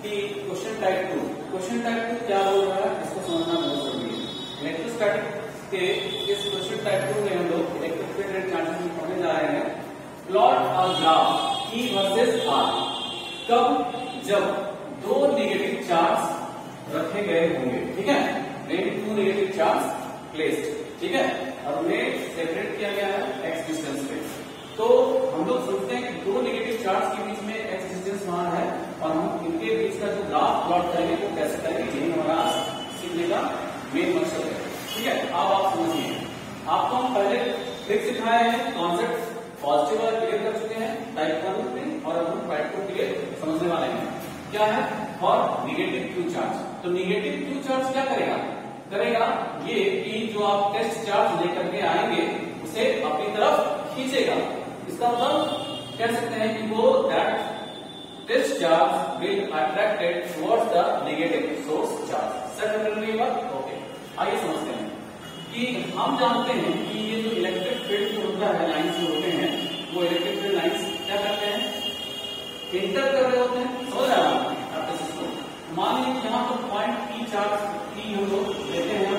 कि question type 2 क्या बोल रहा है, इसको समझना बहुत जरूरी है। इलेक्ट्रोस्टैटिक के इस क्वेश्चन टाइप 2 में हम लोग इलेक्ट्रिक फील्ड एंड चार्जेस में पढ़ने जा रहे हैं। Plot a graph E versus R, कब, जब दो नेगेटिव चार्ज रखे गए होंगे, ठीक है, टू नेगेटिव चार्ज प्लेस्ड, ठीक है, और उन्हें सेपरेट किया गया है x डिस्टेंस पे। तो हम लोग सोचते हैं कि दो नेगेटिव चार्ज के बीच में x डिस्टेंस वहां है और हम इनके बीच का जो ग्राफ प्लॉट करेंगे वो कैसे करेंगे, यही हमारा सीखने का मेन मकसद है, ठीक है। अब आप समझिए, आपको हम पहले ट्रिक सिखाए हैं, कॉन्सेप्ट पॉजिटिव वाला क्लियर कर चुके हैं टाइप 1 में, और अब हम टाइप 2 क्लियर समझने वाले हैं। क्या है, फॉर नेगेटिव क्यू चार्ज। तो नेगेटिव क्यू चार्ज क्या करेगा ये कि जो आप टेस्ट चार्ज लेकर के आएंगे उसे अपनी तरफ खींचेगा। इसका मतलब कह सकते हैं कि वो that test charge will attracted towards the negative source charge. Set करने के बाद ओके, आइए समझते हैं कि हम जानते हैं कि ये जो इलेक्ट्रिक फील्ड जो होता है, लाइन्स जो होते हैं, वो इलेक्ट्रिक फील्ड लाइन्स क्या करते हैं, इंटर कर रहे होते हैं। समझ रहे हैं आपके सिस्टम। मान लीजिए यहाँ पर पॉइंट P चार्ज P हम लोग लेते हैं,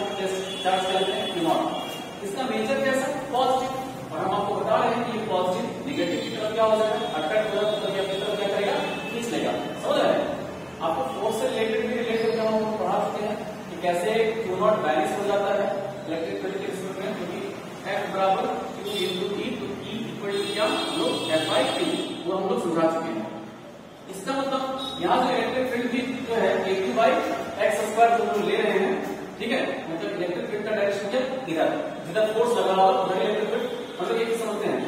चार्ज करते हैं Q नॉट। इसका नेचर कैसा, पॉजिटिव, और हम आपको बता रहे हैं कि ये पॉजिटिव नेगेटिव की तरफ क्या हो जाएगा, अट्रैक्ट हो जाएगा, तो अपनी तरफ क्या करेगा, खींच लेगा। समझ रहे हैं। आपको फोर्स से रिलेटेड भी रिलेटेड हम पढ़ा चुके हैं कि कैसे Q नॉट बैलेंस हो जाता है इलेक्ट्रिक फील्ड के रिस्पेक्ट में, क्योंकि F बराबर Q into E, तो E इक्वल टू क्या, हम लोग F by Q, वो हम लोग समझा चुके हैं। इसका मतलब यहाँ जो इलेक्ट्रिक फील्ड भी जो है A2 by x स्क्वायर जो हम ले रहे हैं, ठीक है, मतलब इलेक्ट्रिक फील्ड का डायरेक्शन क्या, इधर, जिधर फोर्स लगा हुआ उधर इलेक्ट्रिक फील्ड, मतलब एक समझते हैं।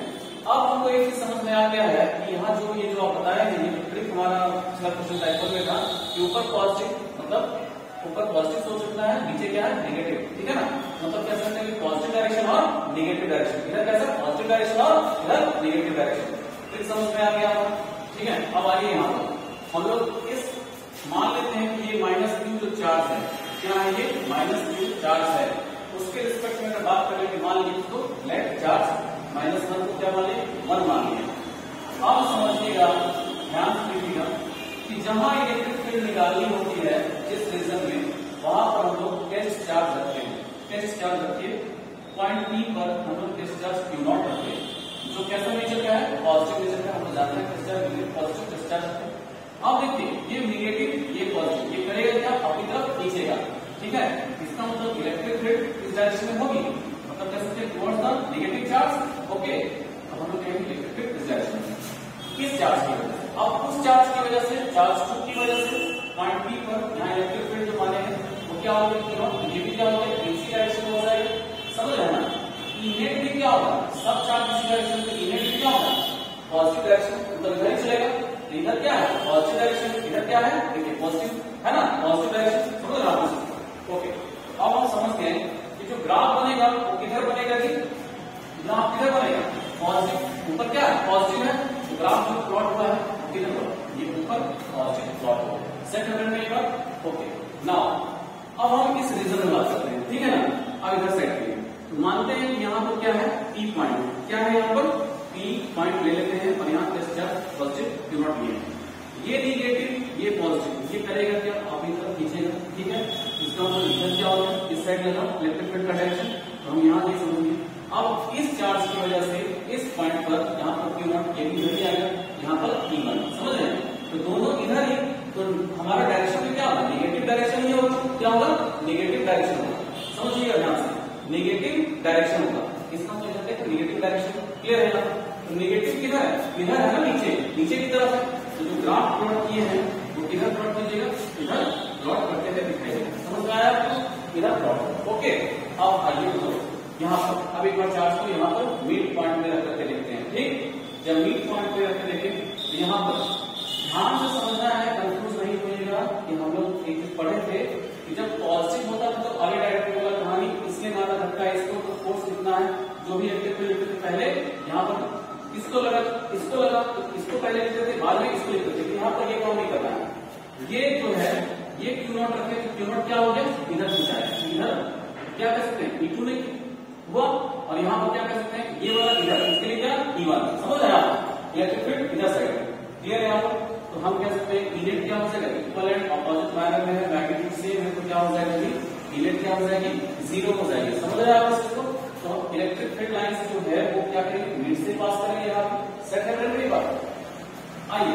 अब हमको एक चीज समझ में आ गया है कि यहाँ जो ये जो आप बताए हैं, ये ट्रिक हमारा पिछला क्वेश्चन टाइप 1 में था कि ऊपर पॉजिटिव, मतलब ऊपर पॉजिटिव सोच सकता है, नीचे क्या है, नेगेटिव, ठीक है ना। मतलब कह सकते हैं कि पॉजिटिव डायरेक्शन और नेगेटिव डायरेक्शन, इधर कैसा पॉजिटिव डायरेक्शन और इधर नेगेटिव डायरेक्शन, ट्रिक समझ में आ गया, ठीक है। अब आइए यहाँ पर हम लोग इस मान लेते हैं कि ये माइनस क्यू जो चार्ज है, क्या है, ये माइनस क्यू चार्ज है, उसके रिस्पेक्ट में अगर बात करें कि मान लीजिए तो लेट चार्ज -1 को क्या माने, 1 मान लिया। अब समझिएगा, ध्यान से देखिएगा कि जहां इलेक्ट्रिक फील्ड निकालनी होती है जिस रीजन में, वहां पर हम लोग टेस्ट चार्ज रखते हैं। टेस्ट चार्ज रखिए पॉइंट P पर हम लोग टेस्ट चार्ज Q नॉट रखते हैं, जो कैसा नेचर का है, पॉजिटिव नेचर का। हम लोग जानते हैं test charge positive test charge है। अब देखिए ये नेगेटिव, ये पॉजिटिव, ये करेगा क्या, अपनी तरफ खींचेगा, ठीक है। इसका मतलब इलेक्ट्रिक फील्ड इस डायरेक्शन में होगी, मतलब कह सकते हैं towards the negative charge, okay. अब हम लोग कहेंगे इलेक्ट्रिक फील्ड इस डायरेक्शन में, किस चार्ज की वजह से, अब उस चार्ज की वजह से, चार्ज 2 की वजह से पॉइंट P पर यहाँ इलेक्ट्रिक फील्ड जो माने हैं वो क्या होगा, ये भी क्या होगा, इसी डायरेक्शन में हो जाएगा। समझ रहे हैं ना। इनेट भी क्या होगा, सब चार्ज इसी डायरेक्शन में, इनेट भी क्या होगा, पॉजिटिव डायरेक्शन, मतलब इधर ही चलेगा। इधर क्या है, पॉजिटिव डायरेक्शन, इधर क्या है, देखिए पॉजिटिव है ना, पॉजिटिव डायरेक्शन, समझ रहे हैं। ओके, अब हम समझते हैं कि जो ग्राफ बनेगा वो किधर बनेगा जी, ग्राफ किधर बनेगा, पॉजिटिव, ऊपर क्या है, पॉजिटिव है, तो ग्राफ जो प्लॉट हुआ है किधर पर, ये ऊपर पॉजिटिव प्लॉट हुआ। सेट करने के बाद ओके, नाउ अब हम इस रीजन में बात करते हैं, ठीक है ना। अब इधर सेट करिए, तो मानते हैं कि यहाँ पर क्या है, P पॉइंट, क्या है यहाँ पर P पॉइंट ले लेते हैं, और यहाँ test charge positive Q naught लिए, ये नेगेटिव, ये पॉजिटिव, ये करेगा क्या, अपनी तरफ खींचेगा, ठीक है। इसका मतलब इधर क्या होगा, इस साइड लगा इलेक्ट्रिक फील्ड का डायरेक्शन, तो हम यहाँ देख समझेंगे। अब इस चार्ज की वजह से इस पॉइंट पर यहाँ पर Q नॉट, ये भी इधर ही आएगा, यहाँ पर P1, समझ रहे हैं। तो दोनों इधर ही, तो हमारा डायरेक्शन में क्या होगा, नेगेटिव डायरेक्शन ही होगा, क्या होगा, नेगेटिव डायरेक्शन होगा। समझिएगा ध्यान से, नेगेटिव डायरेक्शन होगा, इसका मतलब नेगेटिव डायरेक्शन क्लियर है ना। तो नेगेटिव किधर है, इधर है ना, नीचे, नीचे की तरफ है। तो जो ग्राफ प्लॉट किए हैं वो किधर प्लॉट कीजिएगा, इधर प्लॉट करते हुए दिखाई देगा। समझ में आया आपको, इधर प्लॉट, ओके। अब आइए तो यहाँ पर अब एक बार चार्ज को यहाँ पर मिड पॉइंट में रख करके देखते हैं, ठीक। जब मिड पॉइंट पे रख के देखें तो यहाँ पर ध्यान से समझना है, कंफ्यूज नहीं होइएगा कि हम लोग एक चीज पढ़े थे कि जब पॉजिटिव होता था तो आगे डायरेक्ट होगा कहानी, इसलिए मारा धक्का, इसको तो फोर्स कितना है, जो भी इलेक्ट्रिक फील्ड लिखते थे पहले यहाँ पर इसको लगा, इसको लगा, तो इसको पहले लिखते थे, बाद में इसको लिखते थे। यहाँ पर ये काम नहीं करना है। ये जो है ये Q नॉट रखे, तो Q नॉट क्या हो गया, इधर खींचा है, इधर क्या कर सकते हैं, E2 नहीं हुआ, और यहाँ पर क्या कर सकते हैं, ये वाला इधर, इसके लिए क्या E1। समझ रहे हैं आप, इलेक्ट्रिक फील्ड इधर साइड, क्लियर है यहाँ पर। तो हम कह सकते हैं इलेक्ट क्या हो जाएगा, इक्वल एंड अपोजिट वायर में है, मैग्नीट्यूड सेम है, तो क्या हो जाएगा जी, इलेक्ट क्या हो जाएगी, 0 हो जाएगी। समझ रहे हैं आप इसको? तो हम इलेक्ट्रिक फील्ड लाइंस जो है वो क्या करेंगे, मिड से पास करेंगे। यहाँ सेट है मेरी बात। आइए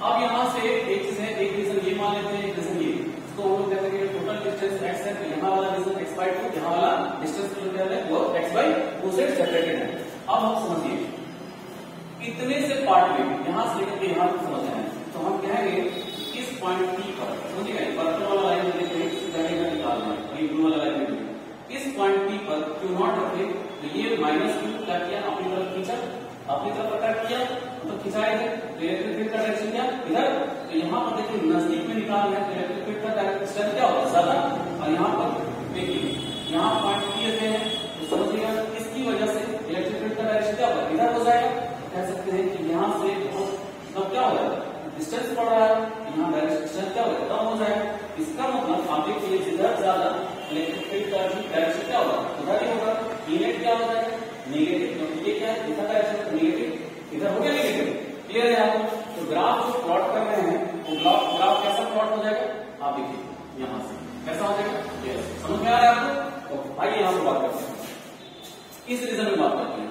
अब यहाँ से एक चीज है, एक रीजन ये मान लेते हैं, एक रीजन ये, इसको हम लोग कहते हैं टोटल डिस्टेंस x है, तो यहाँ वाला रीजन x/2, यहाँ वाला डिस्टेंस जो है वो x/2 से सेपरेटेड है। अब हम समझिए इतने से पार्ट में यहाँ से लेकर के यहाँ तक समझना है, तो हम कहेंगे इस पॉइंट P पर, समझिए पर्पल वाला लाइन लेते हैं, इस जगह का निकालना है, ये ब्लू वाला लाइन लेते हैं, इस पॉइंट P पर Q0 रखे, तो ये -Q क्या किया, अपनी तरफ खींचा, अपनी तरफ अट्रैक्ट किया, तो खिंचाए थे, तो इलेक्ट्रिक फील्ड का डायरेक्शन क्या इधर, तो यहाँ पर देखिए नजदीक में निकालना है, तो इलेक्ट्रिक फील्ड का डायरेक्शन क्या होगा, ज्यादा, और यहाँ पर देखिए यहाँ पॉइंट P रखे हैं, तो समझिएगा इसकी वजह से इलेक्ट्रिक फील्ड का डायरेक्शन क्या होगा, इधर हो जाएगा। कह सकते हैं कि यहाँ से मतलब क्या होगा, डिस्टेंस बढ़ रहा है, यहाँ डायरेक्शन डिस्टेंस क्या होगा, कम हो जाएगा। इसका मतलब आप देखिए जिधर ज्यादा इलेक्ट्रिक फील्ड का डायरेक्शन क्या होगा, उधर ही होगा, इलेक्ट क्या हो जाएगा, नेगेटिव, क्योंकि ये क्या है, इधर डायरेक्शन नेगेटिव, इधर हो गया नेगेटिव। क्लियर है आपको? तो ग्राफ जो प्लॉट कर रहे हैं वो ग्राफ कैसा प्लॉट हो जाएगा, आप देखिए यहाँ से कैसा हो जाएगा, समझ में आ रहा है आपको? तो आइए यहाँ से बात करते हैं, इस रीजन में बात करते हैं।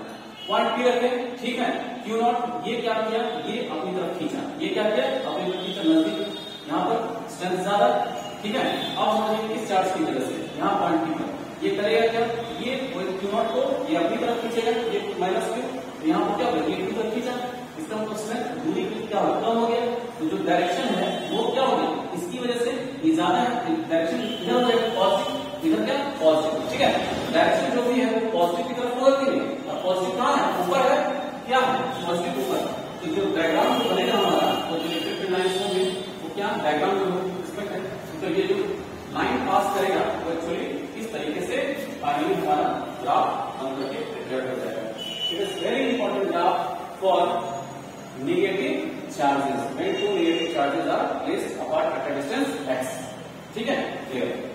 पॉइंट P रखे, ठीक है, Q0 ये क्या किया, ये अपनी तरफ खींचा, ये क्या किया, अपनी तरफ खींचा नजदीक, यहाँ पर स्ट्रेंथ ज्यादा, ठीक है। अब समझिए इस चार्ज की वजह से यहाँ पॉइंट P पर ये करेगा क्या, ये Q0 को ये अपनी तरफ खींचेगा, ये -Q, यहाँ पर क्या होगा, ये अपनी तरफ खींचा, इसका मतलब स्ट्रेंथ दूरी क्या हो, कम हो गया, तो जो डायरेक्शन है वो क्या हो गया, इसकी वजह से ये ज्यादा है, डायरेक्शन इधर हो जाएगा पॉजिटिव, इधर क्या पॉजिटिव, ठीक है। डायरेक्शन जो भी है वो पॉजिटिव की तरफ होगा कि नहीं, पॉजिटिव कहाँ है, ऊपर है, क्या है, पॉजिटिव ऊपर। तो जो डायग्राम जो बनेगा हमारा, वो जो इलेक्ट्रिक फील्ड लाइंस होंगे वो क्या डायग्राम जो रिस्पेक्ट है, तो ये जो लाइन पास करेगा वो एक्चुअली इस तरीके से फाइनली हमारा ग्राफ बन करके प्रिपेयर हो जाएगा। It is very important graph for negative charges when two negative charges are placed apart at a distance x, ठीक है, क्लियर।